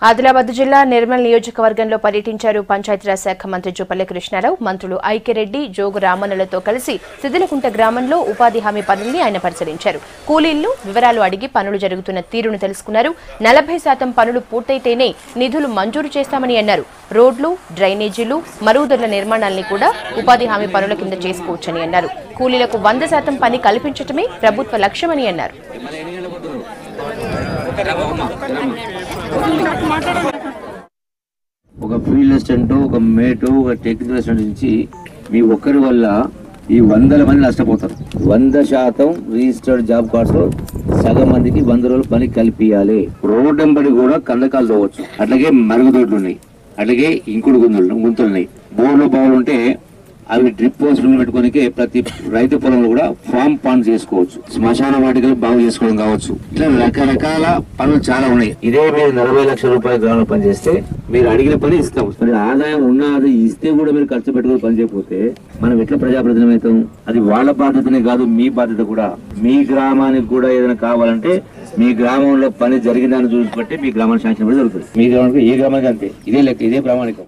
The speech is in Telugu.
ఆదిలాబాద్ జిల్లా నిర్మల్ నియోజకవర్గంలో పర్యటించారు పంచాయతీరాజ్ శాఖ మంత్రి జూపల్లి కృష్ణారావు. మంత్రులు ఐక్యరెడ్డి, జోగు రామన్నలతో కలిసి సిదిలకుంట గ్రామంలో ఉపాధి హామీ పనుల్ని ఆయన పరిశీలించారు. కూలీలను వివరాలు అడిగి పనులు జరుగుతున్న తీరును తెలుసుకున్నారు. 40% పనులు పూర్తయితేనే నిధులు మంజూరు చేస్తామని అన్నారు. రోడ్లు, డ్రైనేజీలు, మరుగుదొడ్ల నిర్మాణాల్ని కూడా ఉపాధి హామీ పనుల కింద చేసుకోవచ్చని అన్నారు. కూలీలకు 100% పని కల్పించడమే ప్రభుత్వ లక్ష్యమని అన్నారు. ఒక ఫీల్డ్ అసిస్టెంట్, ఒక మేటు, ఒక టెక్నికల్ అసిస్టెంట్ నుంచి మీ ఒక్కరి వల్ల ఈ 100 మంది నష్టపోతారు. 100% రిజిస్టర్డ్ జాబ్ కార్డ్స్ లో సగం మందికి 100 రోజులు పని కల్పించాలి. రోడ్ వెంబడి కూడా కందకాలు తోవచ్చు, అట్లాగే మరుగుదొడ్లు ఉన్నాయి, అట్లాగే ఇంకుడు గుంతులున్నాయి. బోర్లు బావులు ఉంటే అవి డ్రిప్ పోస్టులు పెట్టుకోనికే ప్రతి రైతు పొలంలో కూడా ఫామ్ పాండ్ చేసుకోవచ్చు. శ్మశాన వాటికలు బాగు చేసుకోవడం కావచ్చు. ఇట్లా రకరకాల పనులు చాలా ఉన్నాయి. ఇదే మీరు 40 లక్షల రూపాయల గ్రామంలో పనిచేస్తే మీరు అడిగిన పని ఇస్తాం. మరి ఆదాయం ఉన్నది ఇస్తే కూడా మీరు ఖర్చు పెట్టుకుని పని చేయకపోతే మనం ఎట్లా ప్రజాప్రతినిధులం అవుతాం? అది వాళ్ళ బాధ్యతనే కాదు, మీ బాధ్యత కూడా. మీ గ్రామానికి కూడా ఏదైనా కావాలంటే మీ గ్రామంలో పని జరిగిందని చూసి బట్టి మీ గ్రామానికి శాంక్షన్ కూడా జరుగుతుంది. మీ గ్రామానికి ఏ గ్రామానికి అంతే, ఇదే లెక్క, ఇదే ప్రామాణికం.